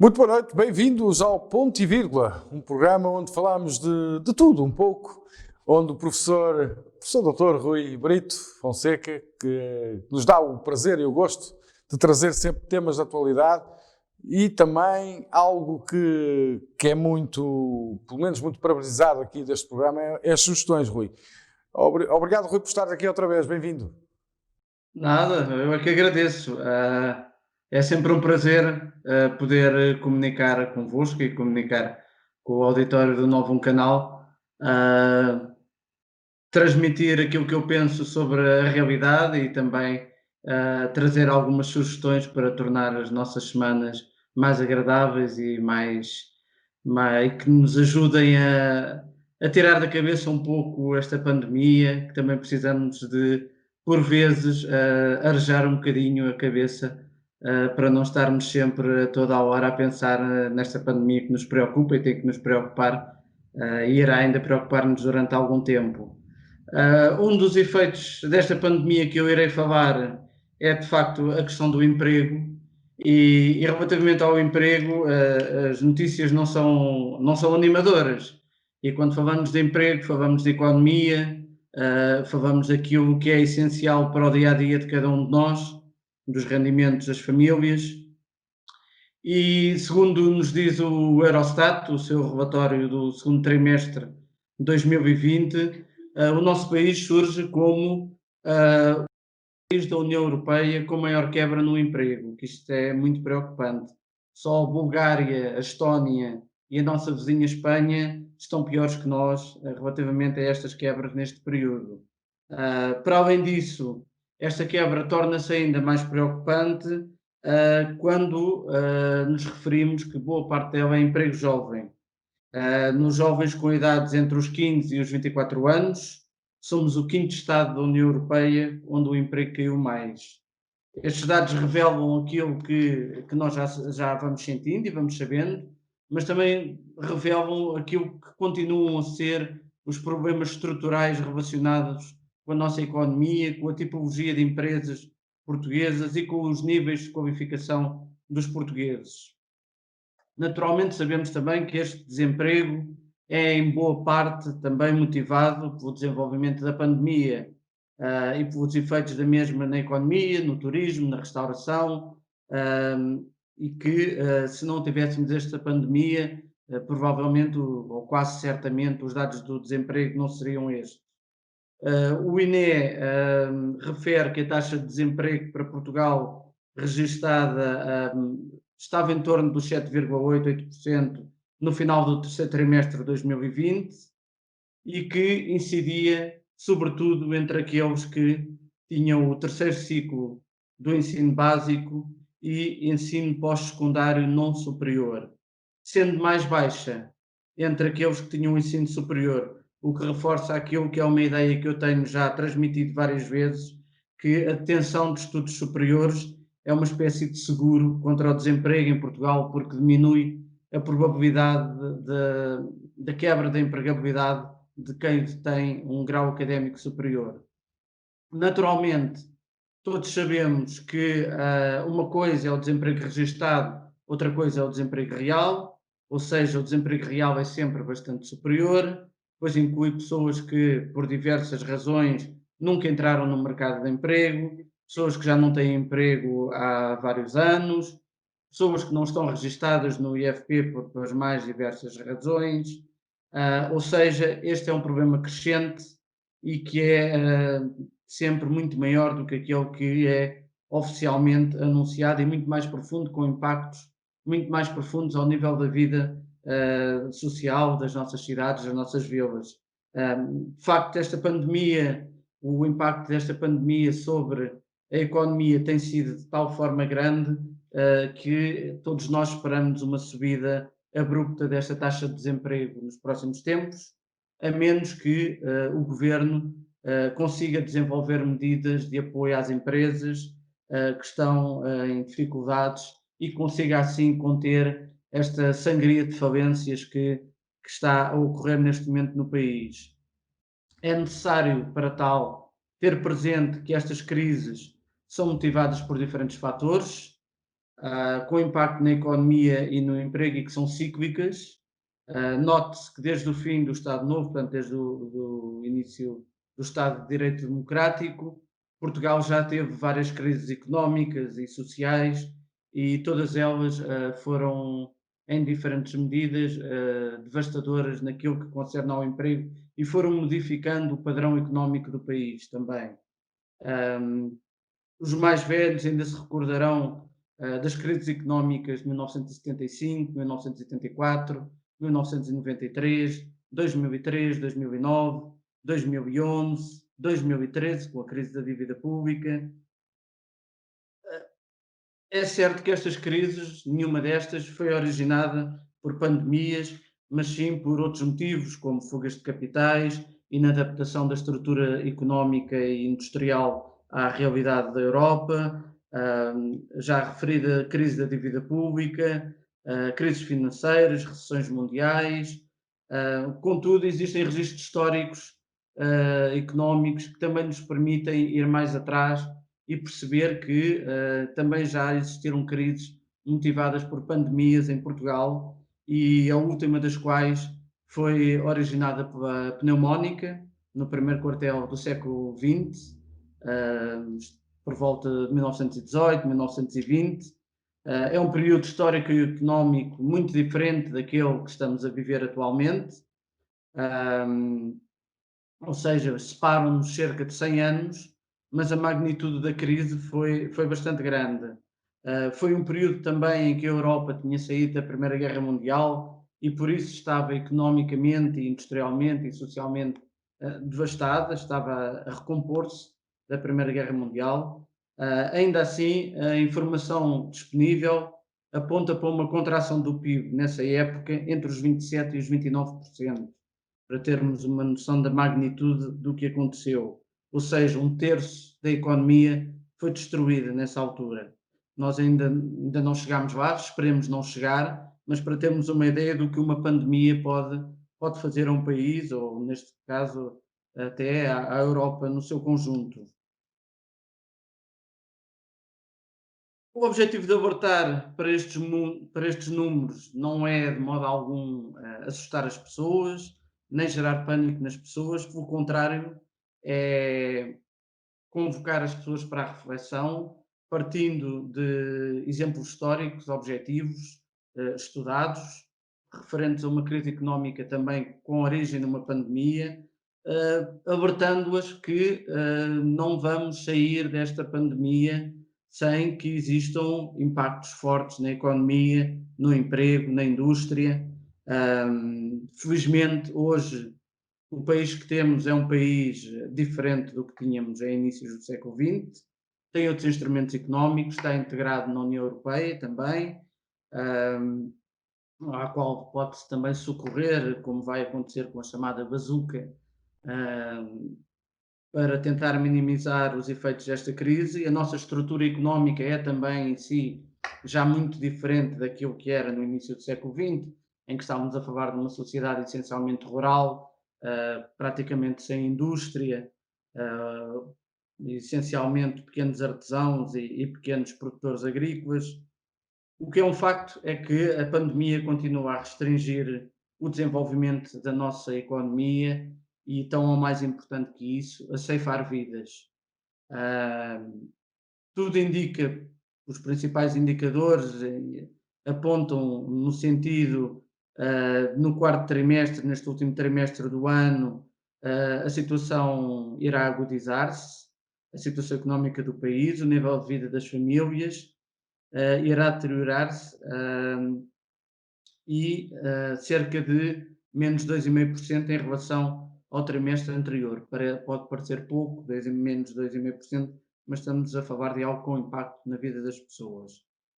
Muito boa noite, bem-vindos ao Ponto e Vírgula, um programa onde falamos de tudo um pouco, onde o professor Dr. Rui Brito Fonseca, que nos dá o prazer e o gosto de trazer sempre temas de atualidade e também algo que é muito, pelo menos muito parabenizado aqui deste programa, é as sugestões, Rui. Obrigado, Rui, por estar aqui outra vez, bem-vindo. Nada, eu é que agradeço. É sempre um prazer poder comunicar convosco e comunicar com o auditório do Novo Canal, transmitir aquilo que eu penso sobre a realidade e também trazer algumas sugestões para tornar as nossas semanas mais agradáveis e que nos ajudem a tirar da cabeça um pouco esta pandemia, que também precisamos de, por vezes, arejar um bocadinho a cabeça para não estarmos sempre a toda a hora a pensar nesta pandemia que nos preocupa e tem que nos preocupar e irá ainda preocupar-nos durante algum tempo. Um dos efeitos desta pandemia que eu irei falar é, de facto, a questão do emprego e relativamente ao emprego, as notícias não são animadoras. E quando falamos de emprego, falamos de economia, falamos daquilo que é essencial para o dia-a-dia de cada um de nós, dos rendimentos das famílias. E segundo nos diz o Eurostat, o seu relatório do segundo trimestre de 2020, o nosso país surge como o país da União Europeia com maior quebra no emprego, que isto é muito preocupante. Só a Bulgária, a Estónia e a nossa vizinha Espanha estão piores que nós relativamente a estas quebras neste período. Para além disso, esta quebra torna-se ainda mais preocupante quando nos referimos que boa parte dela é emprego jovem. Nos jovens com idades entre os 15 e os 24 anos, somos o quinto Estado da União Europeia onde o emprego caiu mais. Estes dados revelam aquilo que nós já vamos sentindo e vamos sabendo, mas também revelam aquilo que continuam a ser os problemas estruturais relacionados com a nossa economia, com a tipologia de empresas portuguesas e com os níveis de qualificação dos portugueses. Naturalmente, sabemos também que este desemprego é, em boa parte, também motivado pelo desenvolvimento da pandemia e pelos efeitos da mesma na economia, no turismo, na restauração, e que, se não tivéssemos esta pandemia, provavelmente, ou quase certamente, os dados do desemprego não seriam estes. O INE refere que a taxa de desemprego para Portugal registada estava em torno dos 7,88% no final do terceiro trimestre de 2020 e que incidia sobretudo entre aqueles que tinham o terceiro ciclo do ensino básico e ensino pós-secundário não superior, sendo mais baixa entre aqueles que tinham o ensino superior, o que reforça aquilo que é uma ideia que eu tenho já transmitido várias vezes, que a detenção de estudos superiores é uma espécie de seguro contra o desemprego em Portugal, porque diminui a probabilidade da quebra da empregabilidade de quem tem um grau académico superior. Naturalmente, todos sabemos que uma coisa é o desemprego registado, outra coisa é o desemprego real, ou seja, o desemprego real é sempre bastante superior, pois inclui pessoas que, por diversas razões, nunca entraram no mercado de emprego, pessoas que já não têm emprego há vários anos, pessoas que não estão registadas no IFP por as mais diversas razões, ou seja, este é um problema crescente e que é sempre muito maior do que aquele que é oficialmente anunciado e muito mais profundo, com impactos muito mais profundos ao nível da vida social das nossas cidades, das nossas vilas. De facto, o impacto desta pandemia sobre a economia tem sido de tal forma grande que todos nós esperamos uma subida abrupta desta taxa de desemprego nos próximos tempos, a menos que o governo consiga desenvolver medidas de apoio às empresas que estão em dificuldades e consiga assim conter esta sangria de falências que está a ocorrer neste momento no país. É necessário, para tal, ter presente que estas crises são motivadas por diferentes fatores. com impacto na economia e no emprego e que são cíclicas. Note-se que desde o fim do Estado Novo, portanto, desde o início do Estado de Direito Democrático, Portugal já teve várias crises económicas e sociais e todas elas foram, em diferentes medidas, devastadoras naquilo que concerne ao emprego e foram modificando o padrão económico do país também. Um, os mais velhos ainda se recordarão das crises económicas de 1975, 1974, 1993, 2003, 2009, 2011, 2013, com a crise da dívida pública. É certo que estas crises, nenhuma destas foi originada por pandemias, mas sim por outros motivos, como fugas de capitais, inadaptação da estrutura económica e industrial à realidade da Europa, já referida crise da dívida pública, crises financeiras, recessões mundiais. Contudo, existem registros históricos económicos que também nos permitem ir mais atrás e perceber que também já existiram crises motivadas por pandemias em Portugal e a última das quais foi originada pela pneumónica no primeiro quartel do século XX, por volta de 1918, 1920. É um período histórico e económico muito diferente daquele que estamos a viver atualmente, ou seja, separam-nos cerca de 100 anos, mas a magnitude da crise foi bastante grande. Foi um período também em que a Europa tinha saído da Primeira Guerra Mundial e por isso estava economicamente, industrialmente e socialmente devastada, estava a recompor-se da Primeira Guerra Mundial. Ainda assim, a informação disponível aponta para uma contração do PIB nessa época entre os 27% e os 29%, para termos uma noção da magnitude do que aconteceu. Ou seja, um terço da economia foi destruída nessa altura. Nós ainda não chegámos lá, esperemos não chegar, mas para termos uma ideia do que uma pandemia pode fazer a um país, ou neste caso até à Europa no seu conjunto. O objetivo de alertar para estes números não é de modo algum assustar as pessoas, nem gerar pânico nas pessoas, pelo contrário, é convocar as pessoas para a reflexão, partindo de exemplos históricos, objetivos, estudados, referentes a uma crise económica também com origem numa pandemia, alertando-as que não vamos sair desta pandemia sem que existam impactos fortes na economia, no emprego, na indústria. Felizmente, hoje, o país que temos é um país diferente do que tínhamos em inícios do século XX, tem outros instrumentos económicos, está integrado na União Europeia também, à qual pode-se também socorrer, como vai acontecer com a chamada bazuca, para tentar minimizar os efeitos desta crise. A nossa estrutura económica é também em si já muito diferente daquilo que era no início do século XX, em que estávamos a falar de uma sociedade essencialmente rural, praticamente sem indústria, essencialmente pequenos artesãos e pequenos produtores agrícolas. O que é um facto é que a pandemia continua a restringir o desenvolvimento da nossa economia e, tão ou mais importante que isso, a ceifar vidas. Tudo indica, os principais indicadores apontam no sentido, no quarto trimestre, neste último trimestre do ano, a situação irá agudizar-se, a situação económica do país, o nível de vida das famílias irá deteriorar-se e cerca de menos 2,5% em relação ao trimestre anterior. Pode parecer pouco, menos 2,5%, mas estamos a falar de algo com impacto na vida das pessoas.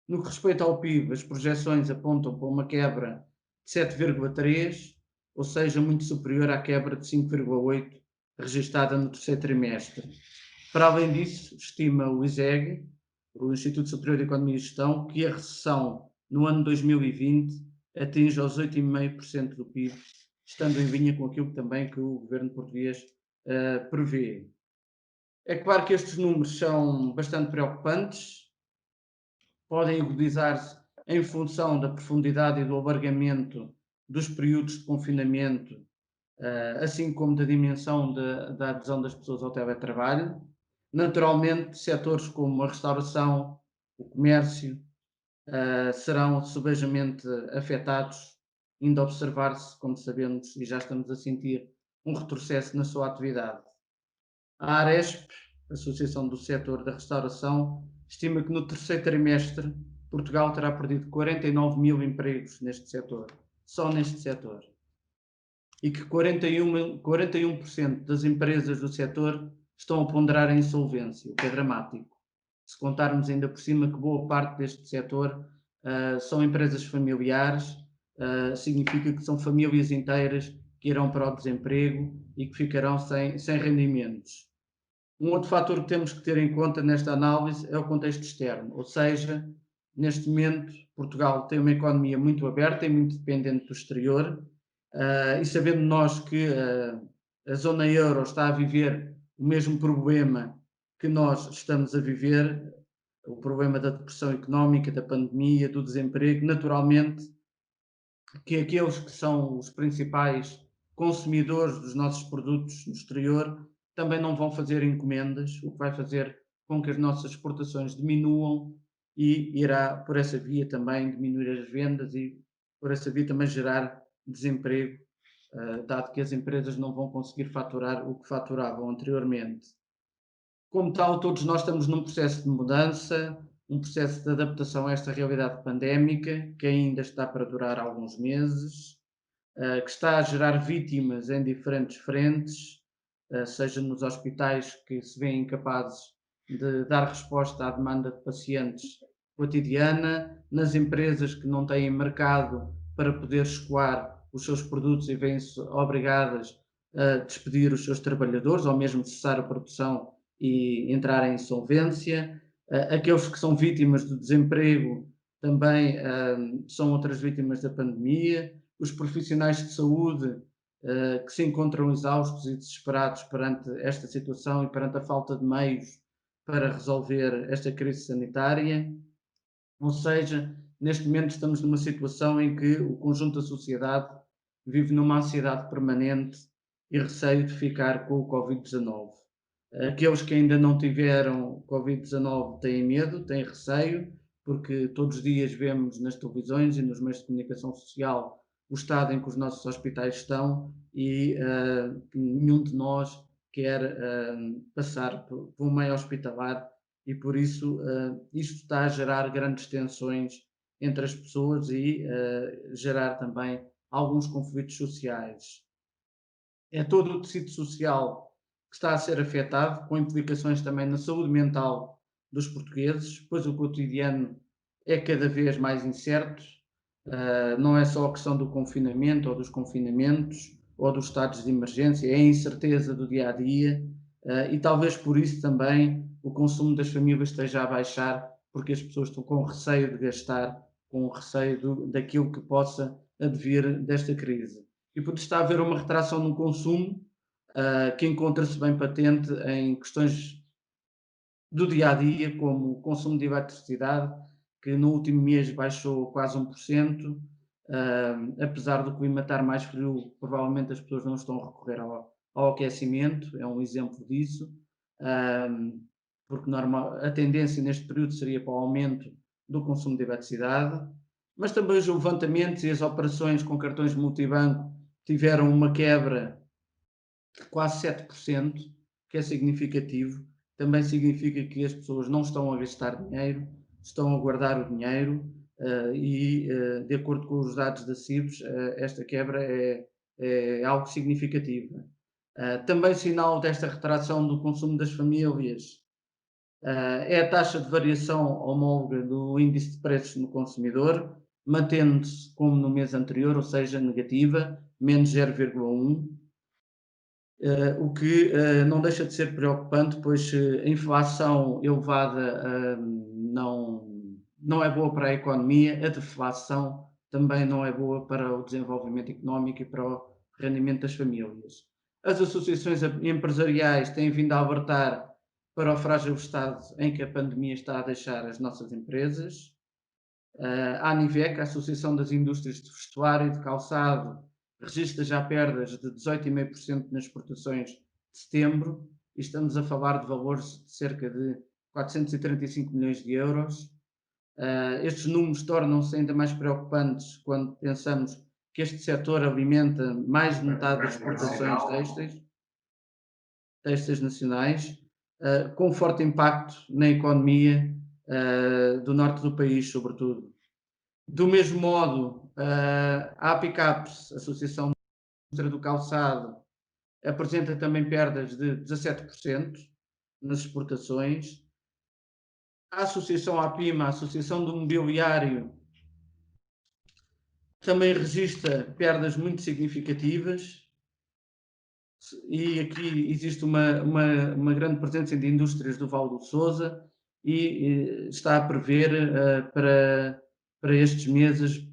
No que respeita ao PIB, as projeções apontam para uma quebra de 7,3%, ou seja, muito superior à quebra de 5,8% registada no terceiro trimestre. Para além disso, estima o ISEG, o Instituto Superior de Economia e Gestão, que a recessão no ano 2020 atinge aos 8,5% do PIB, estando em linha com aquilo também que o governo português prevê. É claro que estes números são bastante preocupantes, podem agudizar-se em função da profundidade e do alargamento dos períodos de confinamento, assim como da dimensão da adesão das pessoas ao teletrabalho. Naturalmente, setores como a restauração, o comércio, serão subejamente afetados, indo observar-se, como sabemos e já estamos a sentir, um retrocesso na sua atividade. A Aresp, Associação do Setor da Restauração, estima que no terceiro trimestre Portugal terá perdido 49 mil empregos neste setor, só neste setor, e que 41% das empresas do setor estão a ponderar a insolvência, o que é dramático. Se contarmos ainda por cima que boa parte deste setor são empresas familiares, significa que são famílias inteiras que irão para o desemprego e que ficarão sem rendimentos. Um outro fator que temos que ter em conta nesta análise é o contexto externo, ou seja, neste momento Portugal tem uma economia muito aberta e muito dependente do exterior, e sabendo nós que a zona euro está a viver o mesmo problema que nós estamos a viver, o problema da depressão económica, da pandemia, do desemprego, naturalmente que aqueles que são os principais consumidores dos nossos produtos no exterior também não vão fazer encomendas, o que vai fazer com que as nossas exportações diminuam e irá, por essa via, também diminuir as vendas e, por essa via, também gerar desemprego, dado que as empresas não vão conseguir faturar o que faturavam anteriormente. Como tal, todos nós estamos num processo de mudança, um processo de adaptação a esta realidade pandémica, que ainda está para durar alguns meses, que está a gerar vítimas em diferentes frentes, seja nos hospitais que se veem incapazes de dar resposta à demanda de pacientes cotidiana, nas empresas que não têm mercado para poder escoar os seus produtos e vêm-se obrigadas a despedir os seus trabalhadores ou mesmo cessar a produção e entrar em insolvência. Aqueles que são vítimas do desemprego também são outras vítimas da pandemia. Os profissionais de saúde que se encontram exaustos e desesperados perante esta situação e perante a falta de meios para resolver esta crise sanitária. Ou seja, neste momento estamos numa situação em que o conjunto da sociedade vive numa ansiedade permanente e receio de ficar com o Covid-19. Aqueles que ainda não tiveram Covid-19 têm medo, têm receio, porque todos os dias vemos nas televisões e nos meios de comunicação social o estado em que os nossos hospitais estão e nenhum de nós quer passar por um meio hospitalar e por isso isto está a gerar grandes tensões entre as pessoas e gerar também alguns conflitos sociais. É todo o tecido social que está a ser afetado, com implicações também na saúde mental dos portugueses, pois o cotidiano é cada vez mais incerto, não é só a questão do confinamento ou dos confinamentos ou dos estados de emergência, é a incerteza do dia a dia e talvez por isso também o consumo das famílias esteja a baixar, porque as pessoas estão com receio de gastar, com receio daquilo que possa advir desta crise. E por isso está a haver uma retração no consumo que encontra-se bem patente em questões do dia a dia, como o consumo de eletricidade, que no último mês baixou quase 1%, apesar do clima estar mais frio, provavelmente as pessoas não estão a recorrer ao aquecimento, é um exemplo disso, porque a tendência neste período seria para o aumento do consumo de eletricidade, mas também os levantamentos e as operações com cartões multibanco tiveram uma quebra de quase 7%, que é significativo. Também significa que as pessoas não estão a gastar dinheiro, estão a guardar o dinheiro e, de acordo com os dados da CIBS, esta quebra é algo significativo. Também sinal desta retração do consumo das famílias é a taxa de variação homóloga do índice de preços no consumidor, mantendo-se como no mês anterior, ou seja, negativa, menos 0,1, o que não deixa de ser preocupante, pois a inflação elevada não é boa para a economia, a deflação também não é boa para o desenvolvimento económico e para o rendimento das famílias. As associações empresariais têm vindo a alertar para o frágil estado em que a pandemia está a deixar as nossas empresas A ANIVEC, a Associação das Indústrias de Vestuário e de Calçado, registra já perdas de 18,5% nas exportações de setembro, e estamos a falar de valores de cerca de 435 milhões de euros. Estes números tornam-se ainda mais preocupantes quando pensamos que este setor alimenta mais de metade das exportações têxteis nacionais, com forte impacto na economia do norte do país, sobretudo. Do mesmo modo, a APICAPS, Associação da Indústria do Calçado, apresenta também perdas de 17% nas exportações. A Associação APIMA, a Associação do Mobiliário, também registra perdas muito significativas, e aqui existe uma grande presença de indústrias do Val do Sousa e está a prever para estes meses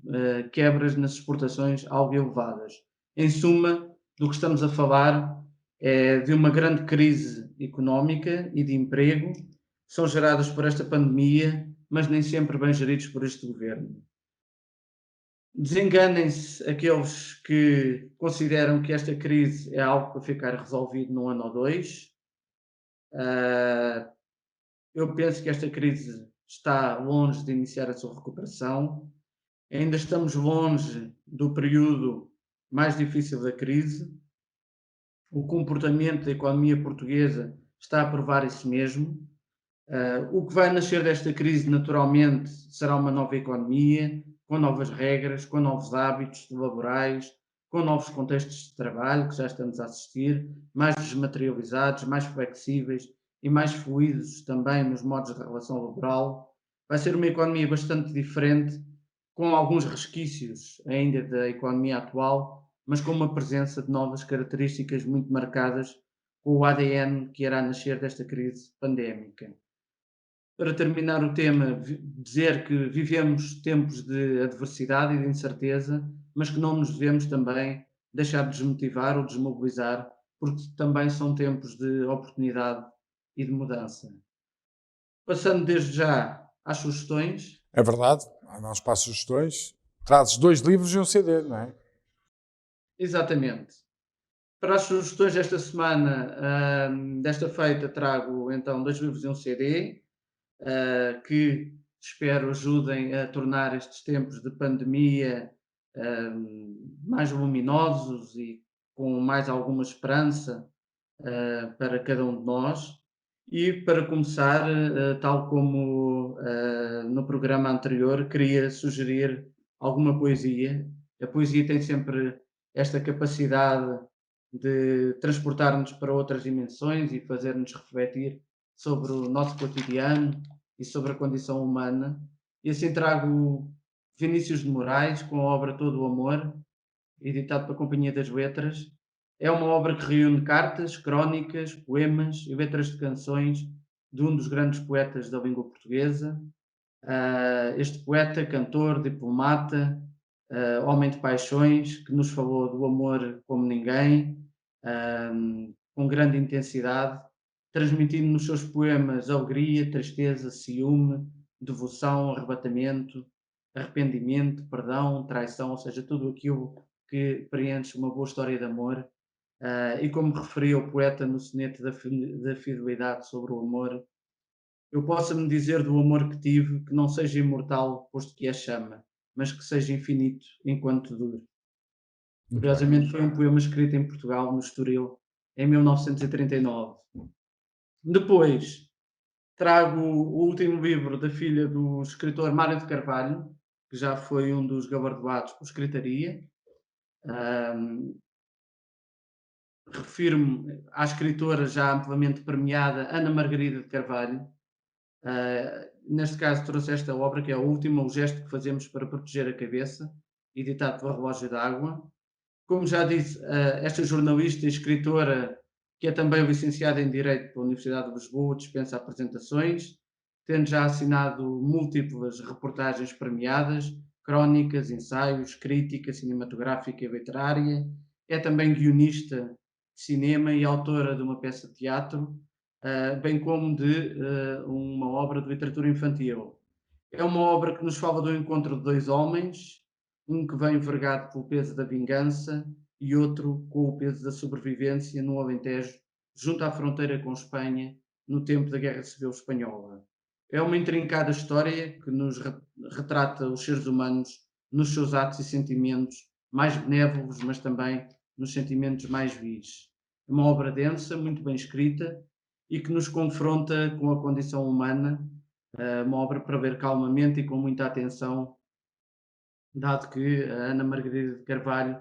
quebras nas exportações algo elevadas. Em suma, do que estamos a falar é de uma grande crise económica e de emprego, que são gerados por esta pandemia, mas nem sempre bem geridos por este governo. Desenganem-se aqueles que consideram que esta crise é algo para ficar resolvido num ano ou dois. Eu penso que esta crise está longe de iniciar a sua recuperação. Ainda estamos longe do período mais difícil da crise. O comportamento da economia portuguesa está a provar isso mesmo. O que vai nascer desta crise, naturalmente, será uma nova economia, com novas regras, com novos hábitos laborais, com novos contextos de trabalho, que já estamos a assistir, mais desmaterializados, mais flexíveis e mais fluidos também nos modos de relação laboral. Vai ser uma economia bastante diferente, com alguns resquícios ainda da economia atual, mas com uma presença de novas características muito marcadas com o ADN que irá nascer desta crise pandémica. Para terminar o tema, dizer que vivemos tempos de adversidade e de incerteza, mas que não nos devemos também deixar desmotivar ou desmobilizar, porque também são tempos de oportunidade e de mudança. Passando desde já às sugestões. É verdade, há não espaço de sugestões. Trazes 2 livros e um CD, não é? Exatamente. Para as sugestões desta semana, desta feita, trago então 2 livros e um CD, que espero ajudem a tornar estes tempos de pandemia mais luminosos e com mais alguma esperança para cada um de nós. E para começar, tal como no programa anterior, queria sugerir alguma poesia. A poesia tem sempre esta capacidade de transportar-nos para outras dimensões e fazer-nos refletir sobre o nosso cotidiano e sobre a condição humana. E assim trago Vinícius de Moraes com a obra Todo o Amor, editado pela Companhia das Letras. É uma obra que reúne cartas, crónicas, poemas e letras de canções de um dos grandes poetas da língua portuguesa. Este poeta, cantor, diplomata, homem de paixões, que nos falou do amor como ninguém, com grande intensidade, transmitindo nos seus poemas alegria, tristeza, ciúme, devoção, arrebatamento, arrependimento, perdão, traição, ou seja, tudo aquilo que preenche uma boa história de amor. E como referia o poeta no soneto da fidelidade sobre o amor, eu possa-me dizer do amor que tive que não seja imortal, posto que é chama, mas que seja infinito enquanto dure. Curiosamente, foi um poema escrito em Portugal, no Estoril, em 1939. Depois, trago o último livro da filha do escritor Mário de Carvalho, que já foi um dos galardoados por escritaria. Refiro-me à escritora já amplamente premiada Ana Margarida de Carvalho. Neste caso trouxe esta obra, que é a última, O Gesto que Fazemos para Proteger a Cabeça, editado pela Relógio d'Água. Como já disse, esta jornalista e escritora, que é também licenciada em Direito pela Universidade de Lisboa, dispensa apresentações, tendo já assinado múltiplas reportagens premiadas, crónicas, ensaios, crítica cinematográfica e literária. É também guionista de cinema e autora de uma peça de teatro, bem como de uma obra de literatura infantil. É uma obra que nos fala do encontro de dois homens, um que vem vergado pelo peso da vingança e outro com o peso da sobrevivência no Alentejo, junto à fronteira com Espanha, no tempo da Guerra Civil Espanhola. É uma intrincada história que nos retrata os seres humanos nos seus atos e sentimentos mais benévolos, mas também nos sentimentos mais vis. É uma obra densa, muito bem escrita e que nos confronta com a condição humana, uma obra para ver calmamente e com muita atenção, dado que a Ana Margarida de Carvalho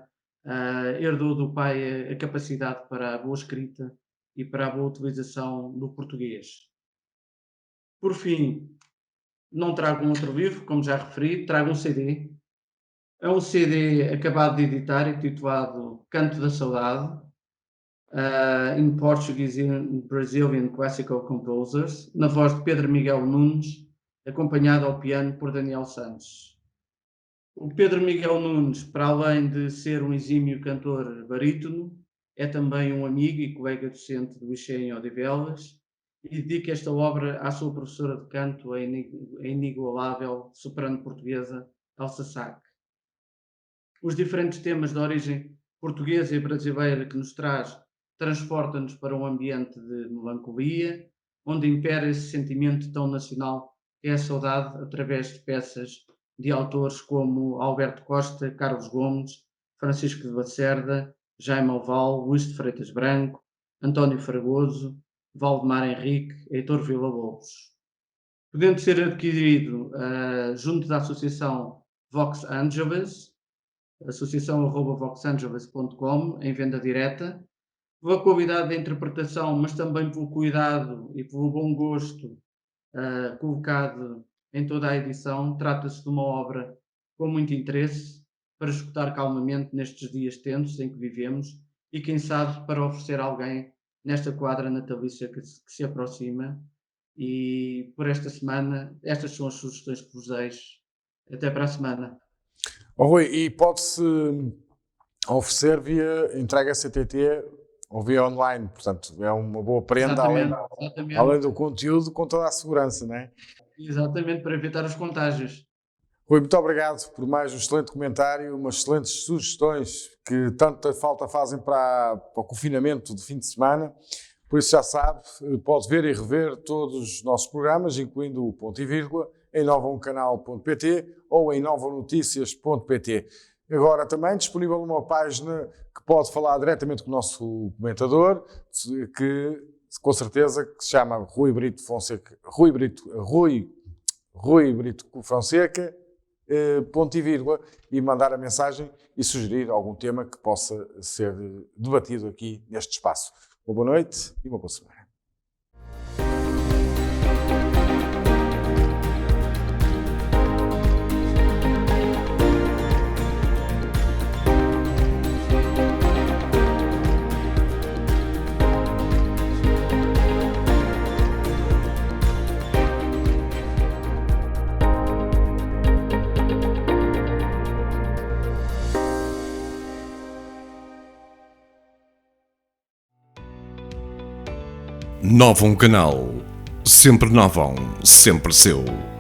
herdou do pai a capacidade para a boa escrita e para a boa utilização do português. Por fim, não trago um outro livro, como já referi, trago um CD. É um CD acabado de editar, intitulado Canto da Saudade, in Portuguese and Brazilian Classical Composers, na voz de Pedro Miguel Nunes, acompanhado ao piano por Daniel Santos. O Pedro Miguel Nunes, para além de ser um exímio cantor barítono, é também um amigo e colega docente do Liceu em Odivelas e dedica esta obra à sua professora de canto, a inigualável soprano portuguesa Elsa Sá. Os diferentes temas de origem portuguesa e brasileira que nos traz transporta-nos para um ambiente de melancolia, onde impera esse sentimento tão nacional que é a saudade, através de peças de autores como Alberto Costa, Carlos Gomes, Francisco de Lacerda, Jaime Alval, Luís de Freitas Branco, António Fragoso, Valdemar Henrique, Heitor Villa-Lobos. Podendo ser adquirido junto da associação Vox Angeles, associação@voxangeles.com, em venda direta, pela qualidade da interpretação, mas também pelo cuidado e pelo bom gosto colocado em toda a edição. Trata-se de uma obra com muito interesse para escutar calmamente nestes dias tensos em que vivemos e, quem sabe, para oferecer a alguém nesta quadra natalícia que se aproxima. E por esta semana, estas são as sugestões que vos deixo. Até para a semana. Rui, e pode-se oferecer via entrega CTT ou via online, portanto é uma boa prenda, além do conteúdo, com toda a segurança, não é? Exatamente, para evitar os contágios. Rui, muito obrigado por mais um excelente comentário, umas excelentes sugestões que tanta falta fazem para o confinamento de fim de semana. Por isso já sabe, pode ver e rever todos os nossos programas, incluindo o Ponto e Vírgula, em novaumcanal.pt ou em novanoticias.pt. Agora também disponível uma página que pode falar diretamente com o nosso comentador, que com certeza que se chama Rui Brito Fonseca, Rui Brito Fonseca, ponto e vírgula, e mandar a mensagem e sugerir algum tema que possa ser debatido aqui neste espaço. Uma boa noite e uma boa semana. Novum Canal. Sempre Novum, sempre seu.